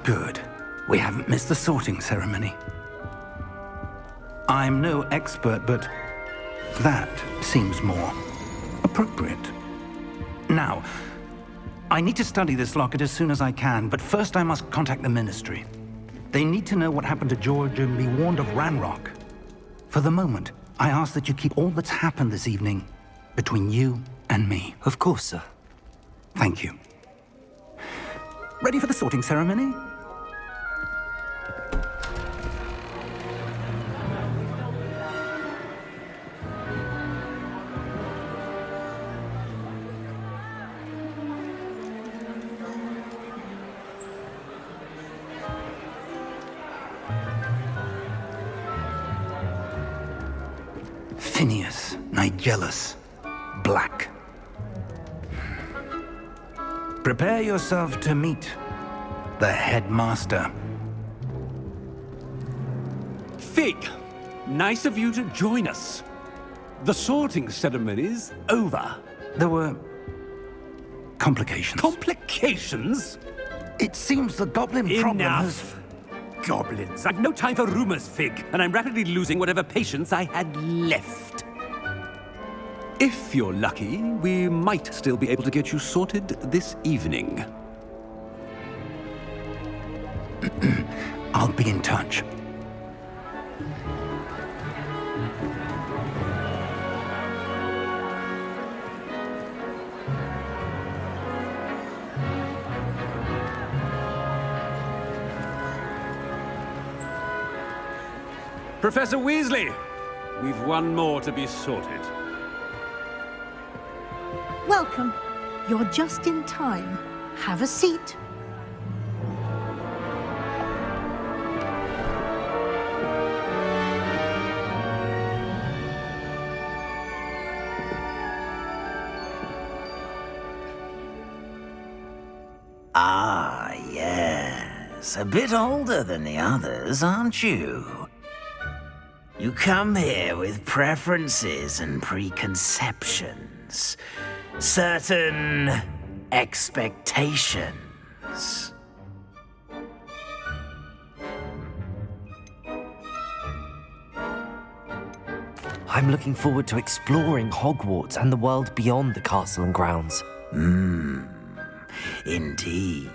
Good. We haven't missed the sorting ceremony. I'm no expert, but that seems more appropriate. Now, I need to study this locket as soon as I can, but first I must contact the Ministry. They need to know what happened to George and be warned of Ranrock. For the moment, I ask that you keep all that's happened this evening between you and me. Of course, sir. Thank you. Ready for the sorting ceremony? Phineas, Nigellus, Black. Prepare yourself to meet the headmaster. Fig, nice of you to join us. The sorting ceremony's over. There were complications. Complications? It seems the goblin problem has... Enough! Goblins. I've no time for rumors, Fig, and I'm rapidly losing whatever patience I had left. If you're lucky, we might still be able to get you sorted this evening. I'll be in touch. Professor Weasley, we've one more to be sorted. Welcome. You're just in time. Have a seat. Ah, yes. A bit older than the others, aren't you? You come here with preferences and preconceptions. Certain expectations. I'm looking forward to exploring Hogwarts and the world beyond the castle and grounds. Indeed.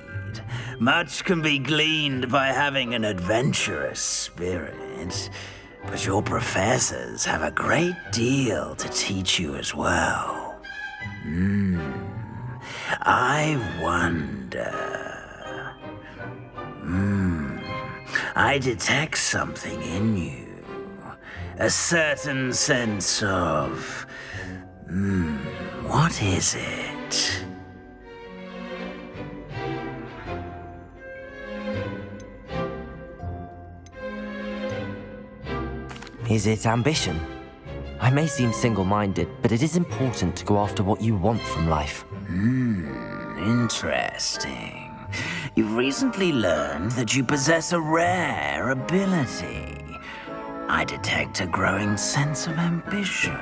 Much can be gleaned by having an adventurous spirit, but your professors have a great deal to teach you as well. I wonder... I detect something in you. A certain sense of... what is it? Is it ambition? I may seem single-minded, but it is important to go after what you want from life. Interesting. You've recently learned that you possess a rare ability. I detect a growing sense of ambition,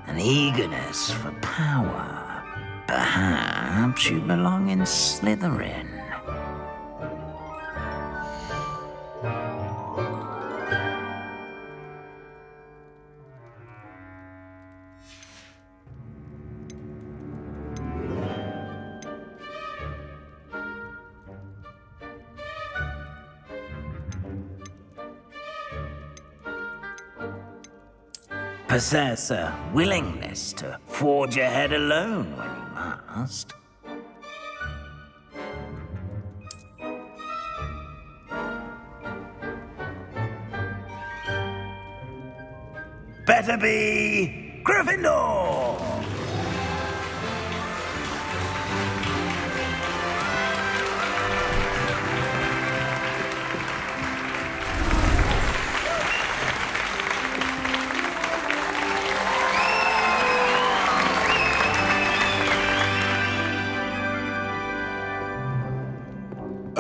an eagerness for power. Perhaps you belong in Slytherin. Possess a willingness to forge ahead alone when you must. Better be Gryffindor!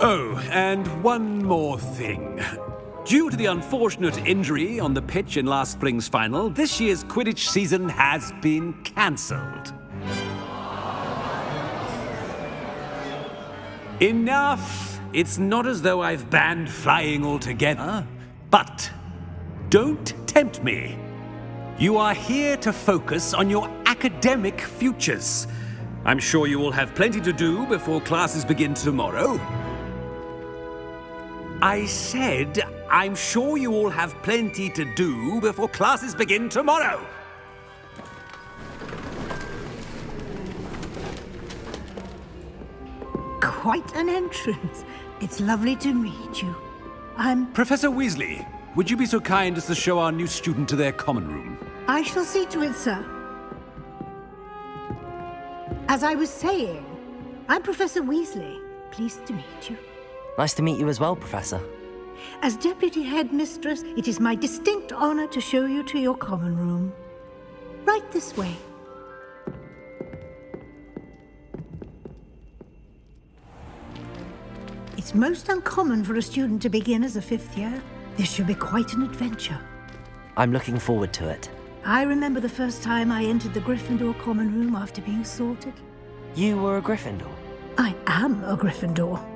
Oh, and one more thing. Due to the unfortunate injury on the pitch in last spring's final, this year's Quidditch season has been cancelled. Enough it's not as though I've banned flying altogether, but don't tempt me. You are here to focus on your academic futures. I'm sure you will have plenty to do before classes begin tomorrow. I said, I'm sure you all have plenty to do before classes begin tomorrow. Quite an entrance. It's lovely to meet you. I'm... Professor Weasley, would you be so kind as to show our new student to their common room? I shall see to it, sir. As I was saying, I'm Professor Weasley. Pleased to meet you. Nice to meet you as well, Professor. As Deputy Headmistress, it is my distinct honor to show you to your common room. Right this way. It's most uncommon for a student to begin as a fifth year. This should be quite an adventure. I'm looking forward to it. I remember the first time I entered the Gryffindor common room after being sorted. You were a Gryffindor? I am a Gryffindor.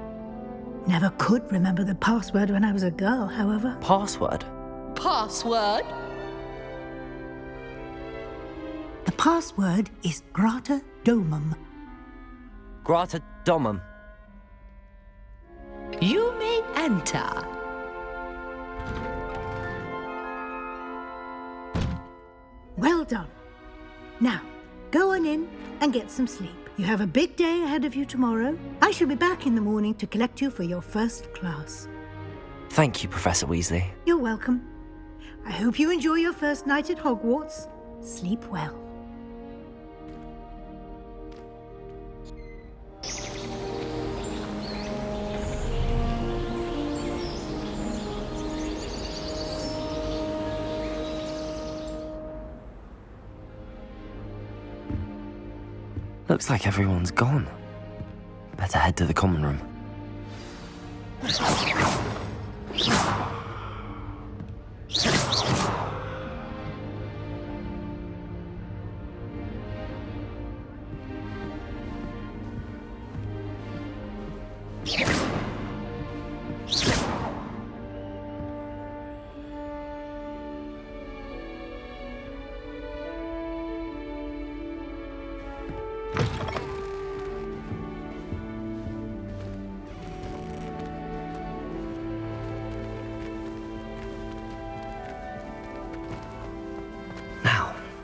Never could remember the password when I was a girl, however. Password? Password? The password is Grata Domum. Grata Domum. You may enter. Well done. Now, go on in and get some sleep. You have a big day ahead of you tomorrow. I shall be back in the morning to collect you for your first class. Thank you, Professor Weasley. You're welcome. I hope you enjoy your first night at Hogwarts. Sleep well. Looks like everyone's gone. Better head to the common room.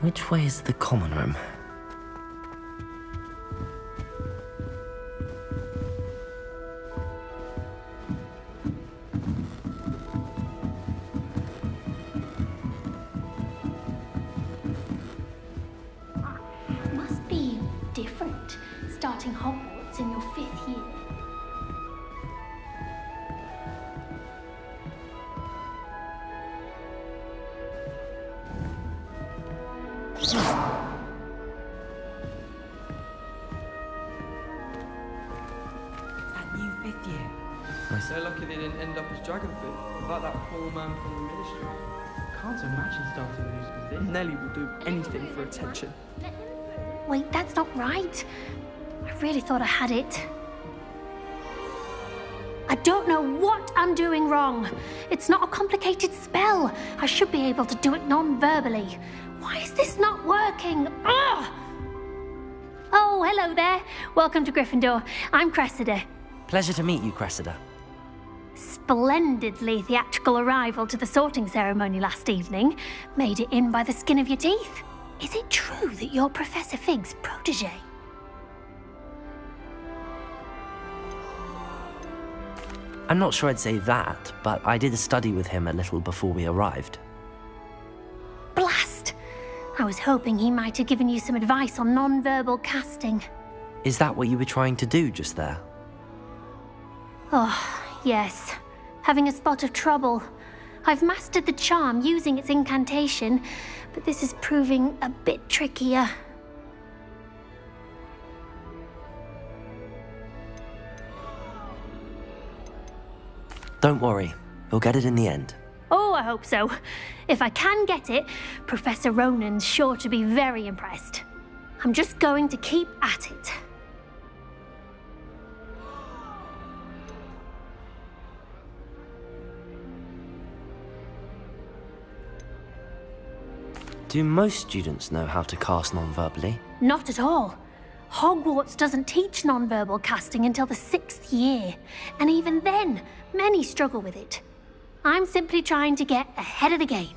Which way is the common room? Must be different, starting Hogwarts in your 5th year. So lucky they didn't end up as Dragonfoot, like that poor man from the Ministry. Can't imagine starting news with this. Nelly will do anything for attention. Wait, that's not right. I really thought I had it. I don't know what I'm doing wrong. It's not a complicated spell. I should be able to do it non-verbally. Why is this not working? Ugh! Oh, hello there. Welcome to Gryffindor. I'm Cressida. Pleasure to meet you, Cressida. Splendidly theatrical arrival to the sorting ceremony last evening. Made it in by the skin of your teeth. Is it true that you're Professor Fig's protege? I'm not sure I'd say that, but I did study with him a little before we arrived. Blast! I was hoping he might have given you some advice on non-verbal casting. Is that what you were trying to do just there? Oh, yes. Having a spot of trouble. I've mastered the charm using its incantation, but this is proving a bit trickier. Don't worry, you'll get it in the end. Oh, I hope so. If I can get it, Professor Ronan's sure to be very impressed. I'm just going to keep at it. Do most students know how to cast non-verbally? Not at all. Hogwarts doesn't teach nonverbal casting until the 6th year, and even then, many struggle with it. I'm simply trying to get ahead of the game.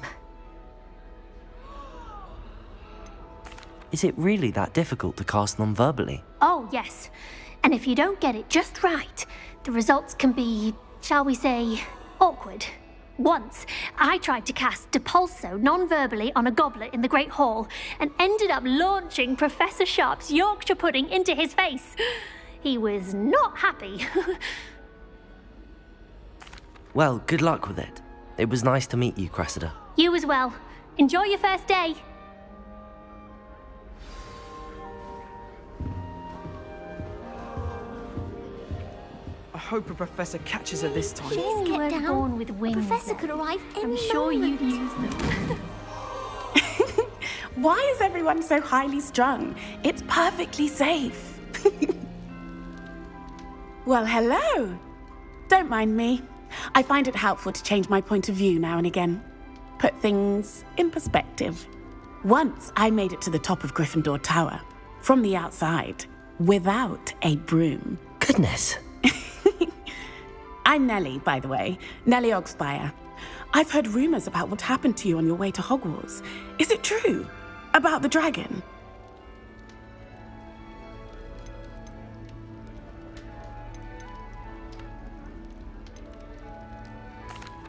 Is it really that difficult to cast non-verbally? Oh, yes. And if you don't get it just right, the results can be, shall we say, awkward. Once, I tried to cast Depulso non-verbally on a goblet in the Great Hall and ended up launching Professor Sharp's Yorkshire pudding into his face. He was not happy. Well, good luck with it. It was nice to meet you, Cressida. You as well. Enjoy your first day. I hope a professor catches her this time. You get were down. born with wings. Professor then. could arrive any I'm sure you'd use them. Why is everyone so highly strung? It's perfectly safe. Well, hello. Don't mind me. I find it helpful to change my point of view now and again. Put things in perspective. Once I made it to the top of Gryffindor Tower, from the outside, without a broom. Goodness. I'm Nellie, by the way. Nellie Ogspire. I've heard rumors about what happened to you on your way to Hogwarts. Is it true? About the dragon?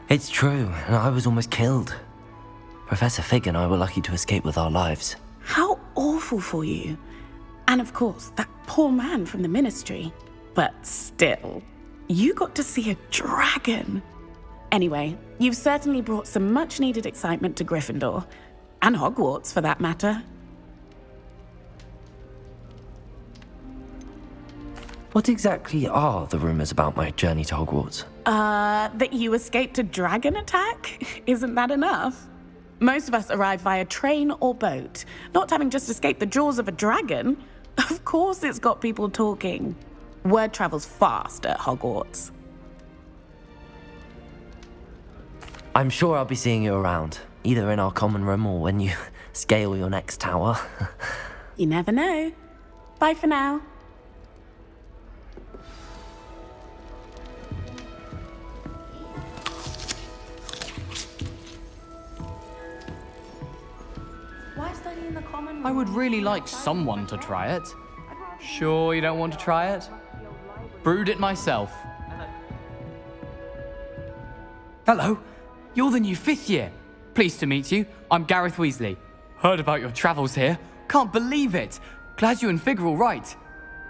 It's true, and I was almost killed. Professor Fig and I were lucky to escape with our lives. How awful for you. And of course, that poor man from the Ministry. But still, you got to see a dragon. Anyway, you've certainly brought some much-needed excitement to Gryffindor. And Hogwarts, for that matter. What exactly are the rumors about my journey to Hogwarts? That you escaped a dragon attack? Isn't that enough? Most of us arrive via train or boat, not having just escaped the jaws of a dragon. Of course it's got people talking. Word travels fast at Hogwarts. I'm sure I'll be seeing you around, either in our common room or when you scale your next tower. You never know. Bye for now. Why study in the common room? I would really like someone to try it. Sure you don't want to try it? Brewed it myself. Hello, you're the new 5th year. Pleased to meet you. I'm Gareth Weasley. Heard about your travels here. Can't believe it. Glad you and Fig are all right.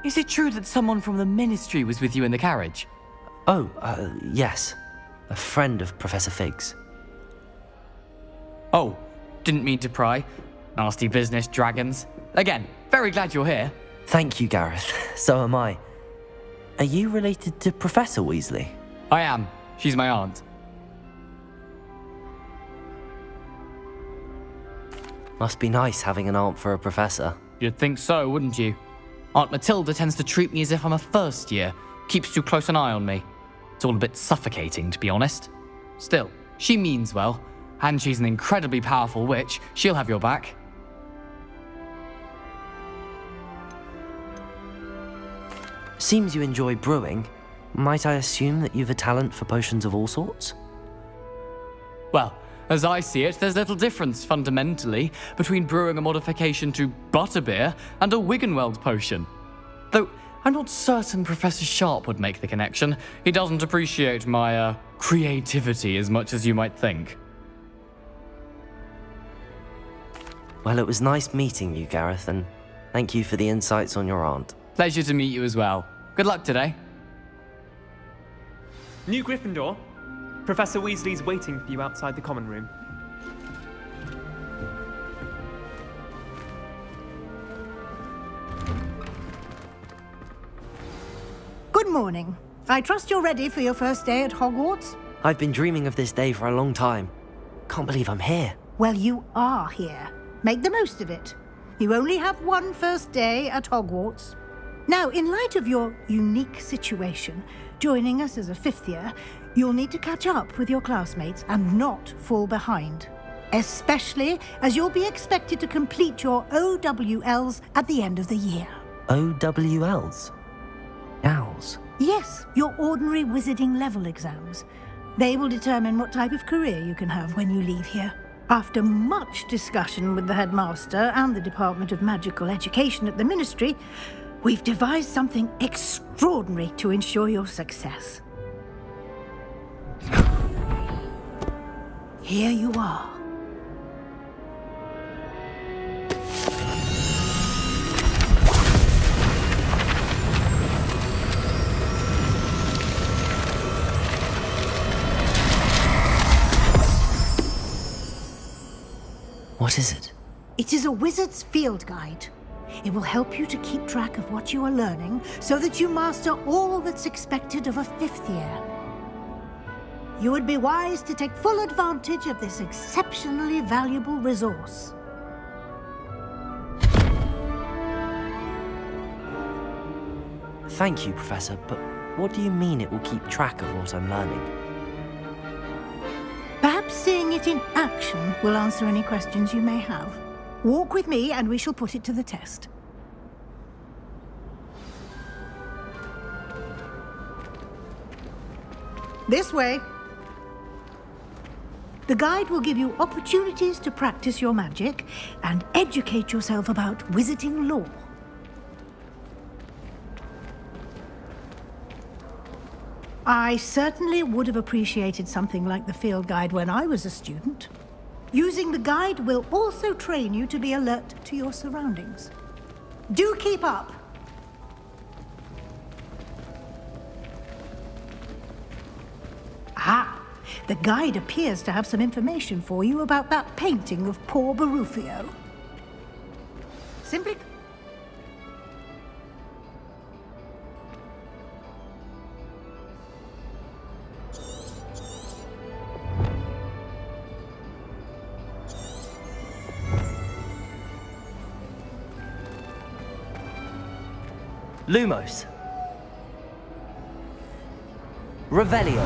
Is it true that someone from the Ministry was with you in the carriage? Oh, yes. A friend of Professor Fig's. Oh, didn't mean to pry. Nasty business, dragons. Again, very glad you're here. Thank you, Gareth. So am I. Are you related to Professor Weasley? I am. She's my aunt. Must be nice having an aunt for a professor. You'd think so, wouldn't you? Aunt Matilda tends to treat me as if I'm a first year. Keeps too close an eye on me. It's all a bit suffocating, to be honest. Still, she means well. And she's an incredibly powerful witch. She'll have your back. Seems you enjoy brewing. Might I assume that you've a talent for potions of all sorts? Well, as I see it, there's little difference, fundamentally, between brewing a modification to butterbeer and a Wiggenweld potion. Though, I'm not certain Professor Sharp would make the connection. He doesn't appreciate my, creativity as much as you might think. Well, it was nice meeting you, Gareth, and thank you for the insights on your aunt. Pleasure to meet you as well. Good luck today. New Gryffindor. Professor Weasley's waiting for you outside the common room. Good morning. I trust you're ready for your first day at Hogwarts? I've been dreaming of this day for a long time. Can't believe I'm here. Well, you are here. Make the most of it. You only have one first day at Hogwarts. Now, in light of your unique situation, joining us as a 5th year, you'll need to catch up with your classmates and not fall behind. especially as you'll be expected to complete your OWLs at the end of the year. OWLs? Owls? Yes, your ordinary wizarding level exams. They will determine what type of career you can have when you leave here. After much discussion with the headmaster and the Department of Magical Education at the Ministry, we've devised something extraordinary to ensure your success. Here you are. What is it? It is a wizard's field guide. It will help you to keep track of what you are learning so that you master all that's expected of a 5th year. You would be wise to take full advantage of this exceptionally valuable resource. Thank you, Professor, but what do you mean it will keep track of what I'm learning? Perhaps seeing it in action will answer any questions you may have. Walk with me and we shall put it to the test. This way. The guide will give you opportunities to practice your magic and educate yourself about wizarding lore. I certainly would have appreciated something like the field guide when I was a student. Using the guide will also train you to be alert to your surroundings. Do keep up! Ah, the guide appears to have some information for you about that painting of poor Barufio. Simply... Lumos. Revelio.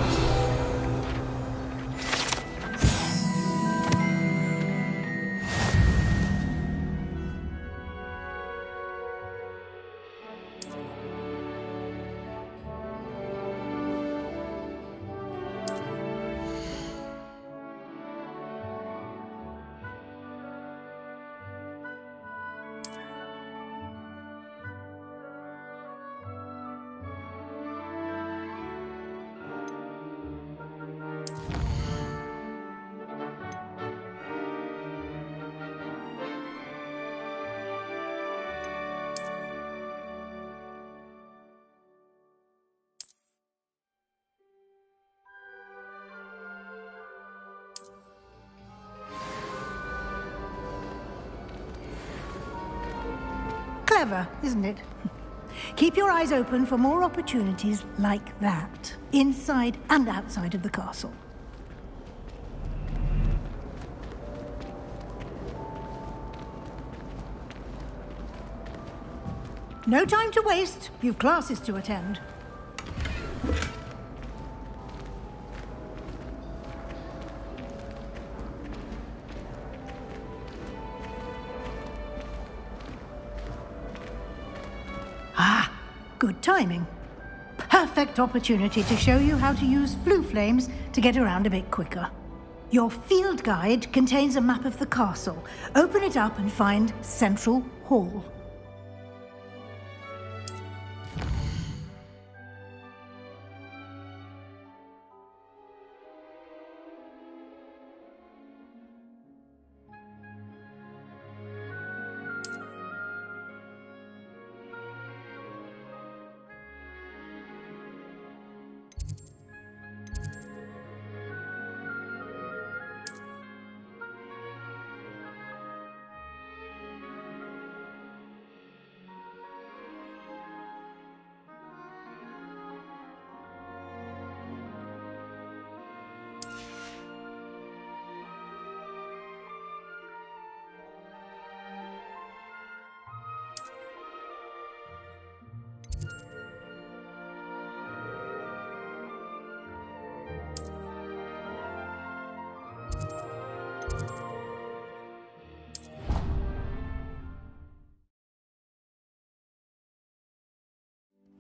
Clever, isn't it? Keep your eyes open for more opportunities like that, inside and outside of the castle. No time to waste. You've classes to attend. Ah, good timing. Perfect opportunity to show you how to use flue flames to get around a bit quicker. Your field guide contains a map of the castle. Open it up and find Central Hall.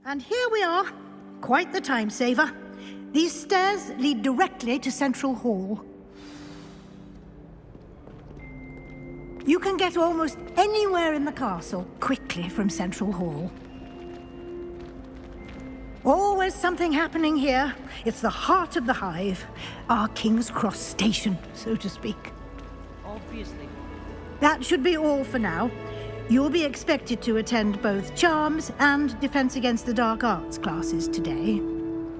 And here we are. Quite the time saver. These stairs lead directly to Central Hall. You can get almost anywhere in the castle quickly from Central Hall. Always something happening here. It's the heart of the hive. Our King's Cross station, so to speak. Obviously. That should be all for now. You'll be expected to attend both Charms and Defense Against the Dark Arts classes today.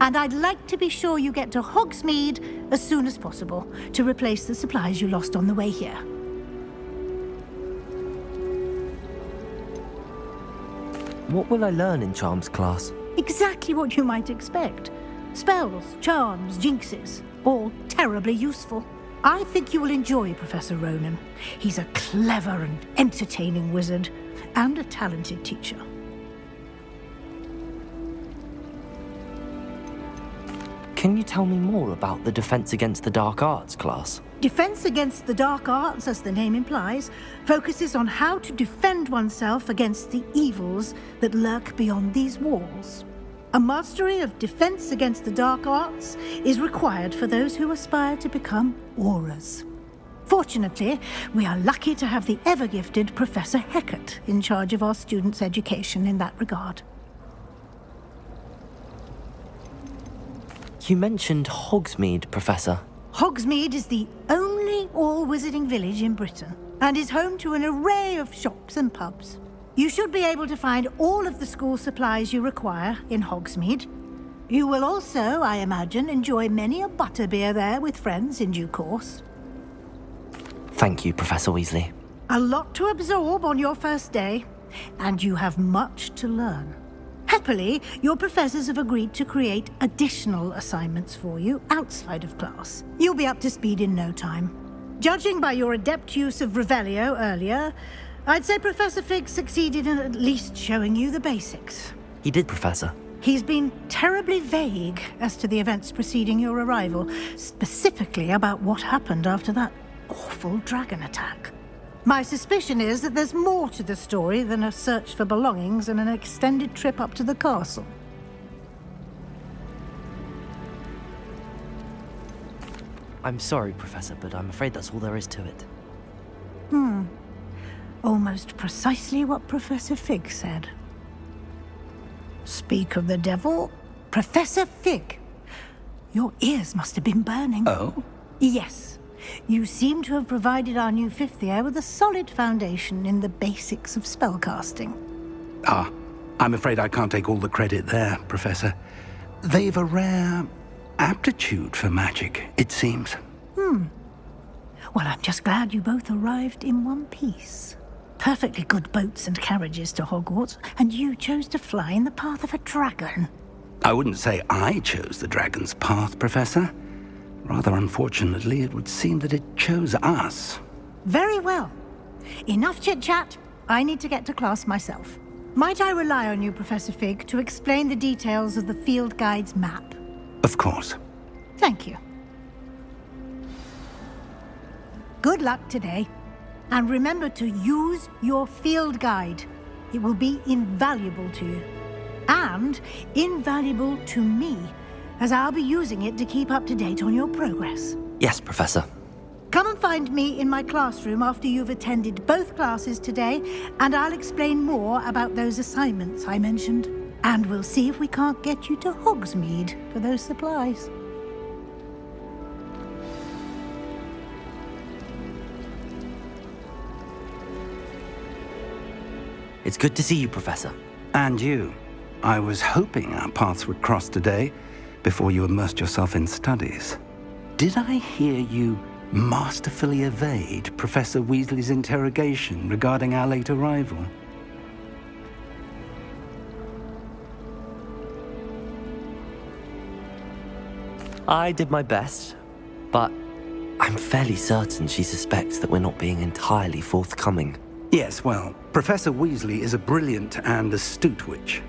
And I'd like to be sure you get to Hogsmeade as soon as possible to replace the supplies you lost on the way here. What will I learn in Charms class? Exactly what you might expect. Spells, charms, jinxes, all terribly useful. I think you will enjoy Professor Ronan. He's a clever and entertaining wizard, and a talented teacher. Can you tell me more about the Defense Against the Dark Arts class? Defense Against the Dark Arts, as the name implies, focuses on how to defend oneself against the evils that lurk beyond these walls. A mastery of Defense Against the Dark Arts is required for those who aspire to become Aurors. Fortunately, we are lucky to have the ever-gifted Professor Hecat in charge of our students' education in that regard. You mentioned Hogsmeade, Professor. Hogsmeade is the only all-wizarding village in Britain and is home to an array of shops and pubs. You should be able to find all of the school supplies you require in Hogsmeade. You will also, I imagine, enjoy many a butterbeer there with friends in due course. Thank you, Professor Weasley. A lot to absorb on your first day, and you have much to learn. Happily, your professors have agreed to create additional assignments for you outside of class. You'll be up to speed in no time. Judging by your adept use of Revelio earlier, I'd say Professor Fig succeeded in at least showing you the basics. He did, Professor. He's been terribly vague as to the events preceding your arrival, specifically about what happened after that awful dragon attack. My suspicion is that there's more to the story than a search for belongings and an extended trip up to the castle. I'm sorry, Professor, but I'm afraid that's all there is to it. Almost precisely what Professor Fig said. Speak of the devil, Professor Fig. Your ears must have been burning. Oh? Yes. You seem to have provided our new fifth year with a solid foundation in the basics of spellcasting. Ah, I'm afraid I can't take all the credit there, Professor. They've a rare aptitude for magic, it seems. Well, I'm just glad you both arrived in one piece. Perfectly good boats and carriages to Hogwarts, and you chose to fly in the path of a dragon. I wouldn't say I chose the dragon's path, Professor. Rather unfortunately, it would seem that it chose us. Very well. Enough chit-chat. I need to get to class myself. Might I rely on you, Professor Fig, to explain the details of the field guide's map? Of course. Thank you. Good luck today. And remember to use your field guide. It will be invaluable to you. And invaluable to me, as I'll be using it to keep up to date on your progress. Yes, Professor. Come and find me in my classroom after you've attended both classes today, and I'll explain more about those assignments I mentioned. And we'll see if we can't get you to Hogsmeade for those supplies. It's good to see you, Professor. And you. I was hoping our paths would cross today, before you immersed yourself in studies. Did I hear you masterfully evade Professor Weasley's interrogation regarding our late arrival? I did my best, but I'm fairly certain she suspects that we're not being entirely forthcoming. Yes, well, Professor Weasley is a brilliant and astute witch.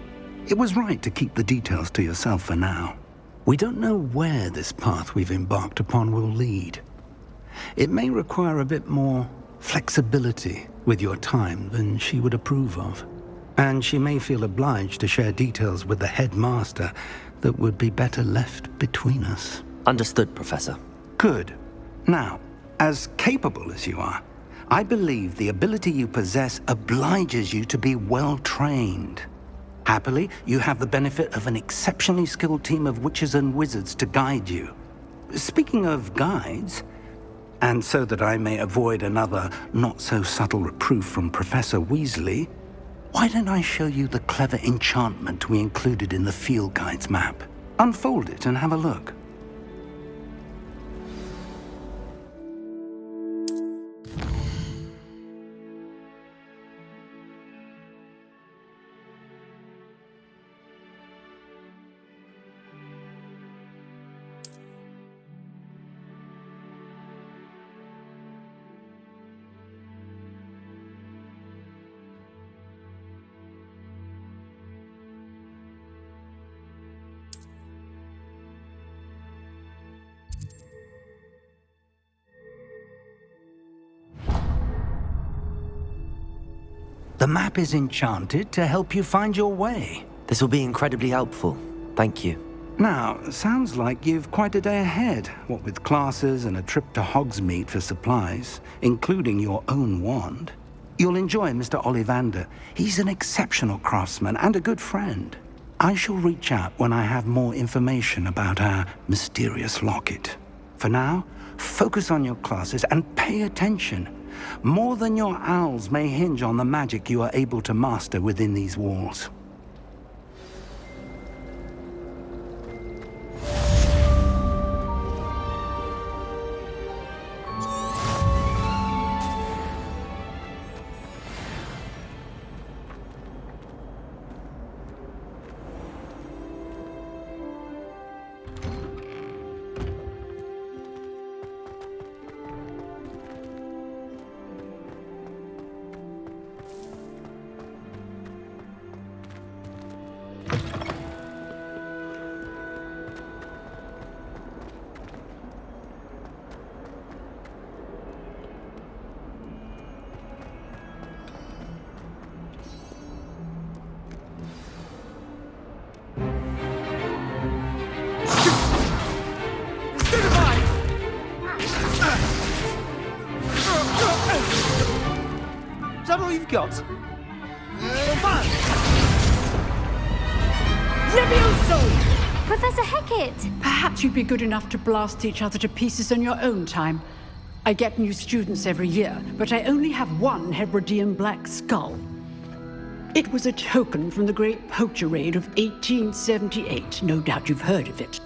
It was right to keep the details to yourself for now. We don't know where this path we've embarked upon will lead. It may require a bit more flexibility with your time than she would approve of. And she may feel obliged to share details with the headmaster that would be better left between us. Understood, Professor. Good. Now, as capable as you are, I believe the ability you possess obliges you to be well trained. Happily, you have the benefit of an exceptionally skilled team of witches and wizards to guide you. Speaking of guides, and so that I may avoid another not-so-subtle reproof from Professor Weasley, why don't I show you the clever enchantment we included in the field guide's map? Unfold it and have a look. The map is enchanted to help you find your way. This will be incredibly helpful. Thank you. Now, sounds like you've quite a day ahead, what with classes and a trip to Hogsmeade for supplies, including your own wand. You'll enjoy Mr. Ollivander. He's an exceptional craftsman and a good friend. I shall reach out when I have more information about our mysterious locket. For now, focus on your classes and pay attention. More than your owls may hinge on the magic you are able to master within these walls. Is that all you've got? Levioso! Professor Hecat! Perhaps you'd be good enough to blast each other to pieces in your own time. I get new students every year, but I only have one Hebridean black skull. It was a token from the Great Poacher Raid of 1878. No doubt you've heard of it.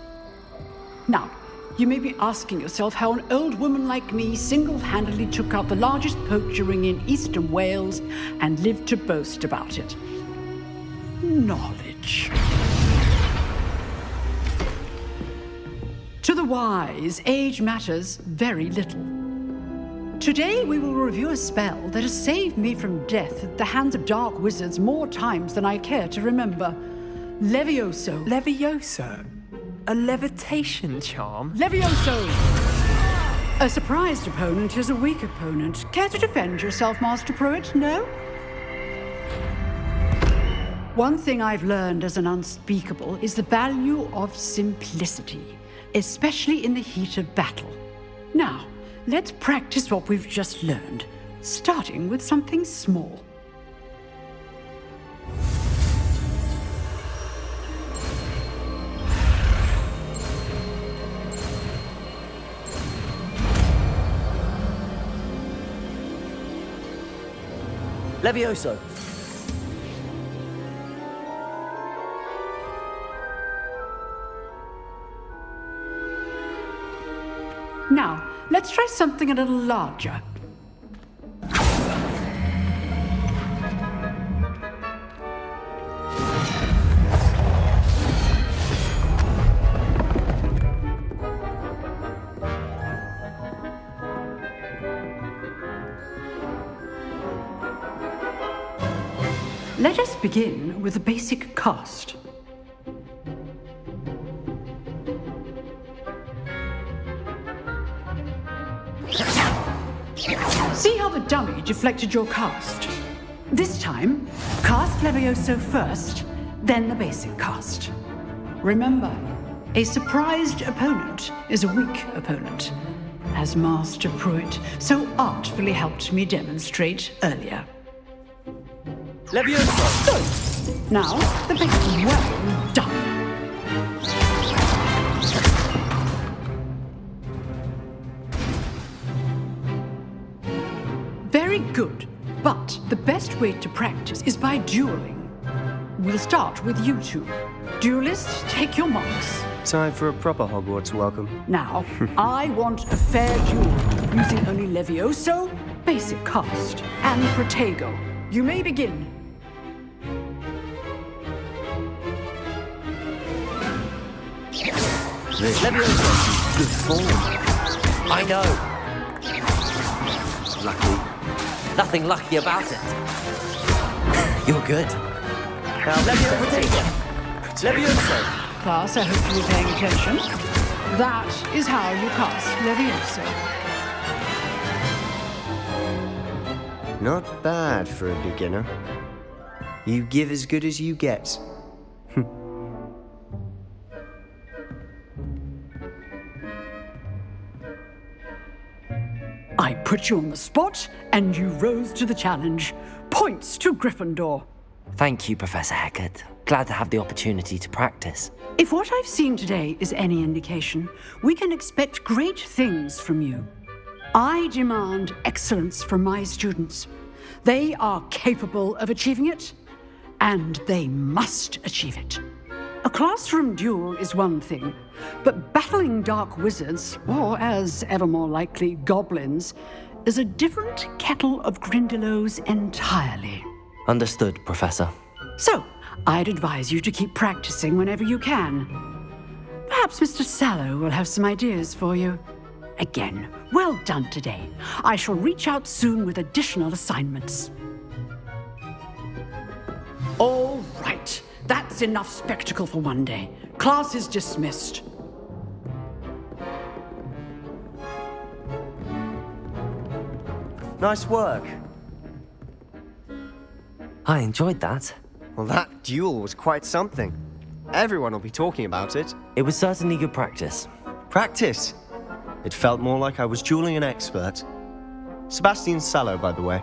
Now, you may be asking yourself how an old woman like me single-handedly took out the largest poacher ring in eastern Wales and lived to boast about it. Knowledge. To the wise, age matters very little. Today we will review a spell that has saved me from death at the hands of dark wizards more times than I care to remember. Levioso. Levioso? A levitation charm? Levioso! A surprised opponent is a weak opponent. Care to defend yourself, Master Pruitt? No? One thing I've learned as an unspeakable is the value of simplicity, especially in the heat of battle. Now, let's practice what we've just learned, starting with something small. Levioso! Now, let's try something a little larger. Let us begin with the basic cast. See how the dummy deflected your cast? This time, cast Levioso first, then the basic cast. Remember, a surprised opponent is a weak opponent, as Master Pruitt so artfully helped me demonstrate earlier. Levioso! Good. Now, the basic. Well done. Very good. But the best way to practice is by dueling. We'll start with you two. Duelists, take your marks. Time for a proper Hogwarts welcome. Now, I want a fair duel, using only Levioso, basic cast, and Protego. You may begin. Levioso, good form. I know. Lucky. Nothing lucky about it. You're good. Now, Levioso. Levioso. Class, I hope you were paying attention. That is how you cast Levioso. Not bad for a beginner. You give as good as you get. I put you on the spot, and you rose to the challenge. Points to Gryffindor. Thank you, Professor Hecat. Glad to have the opportunity to practice. If what I've seen today is any indication, we can expect great things from you. I demand excellence from my students. They are capable of achieving it, and they must achieve it. A classroom duel is one thing, but battling dark wizards, or as ever more likely, goblins, is a different kettle of Grindylows entirely. Understood, Professor. So, I'd advise you to keep practicing whenever you can. Perhaps Mr. Sallow will have some ideas for you. Again, well done today. I shall reach out soon with additional assignments. All right. That's enough spectacle for one day. Class is dismissed. Nice work. I enjoyed that. Well, that duel was quite something. Everyone will be talking about it. It was certainly good practice. Practice? It felt more like I was dueling an expert. Sebastian Sallow, by the way.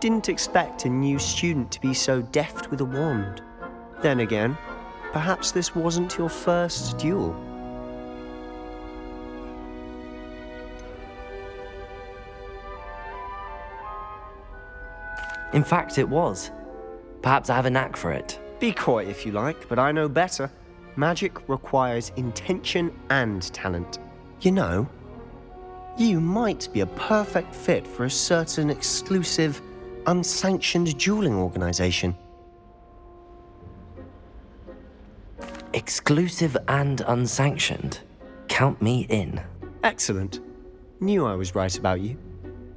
Didn't expect a new student to be so deft with a wand. Then again, perhaps this wasn't your first duel. In fact, it was. Perhaps I have a knack for it. Be coy if you like, but I know better. Magic requires intention and talent. You know, you might be a perfect fit for a certain exclusive, unsanctioned dueling organization. Exclusive and unsanctioned. Count me in. Excellent. Knew I was right about you.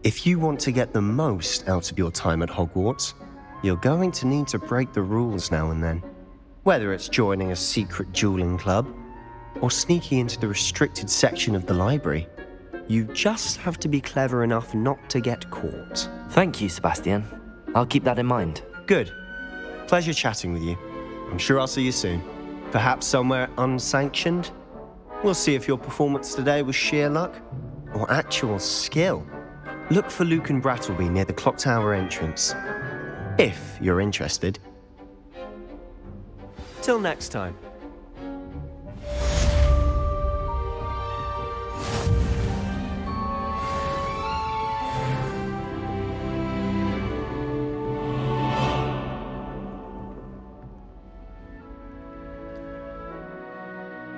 If you want to get the most out of your time at Hogwarts, you're going to need to break the rules now and then. Whether it's joining a secret dueling club, or sneaking into the restricted section of the library, you just have to be clever enough not to get caught. Thank you, Sebastian. I'll keep that in mind. Good. Pleasure chatting with you. I'm sure I'll see you soon. Perhaps somewhere unsanctioned? We'll see if your performance today was sheer luck or actual skill. Look for Luke and Brattleby near the clock tower entrance, if you're interested. Till next time.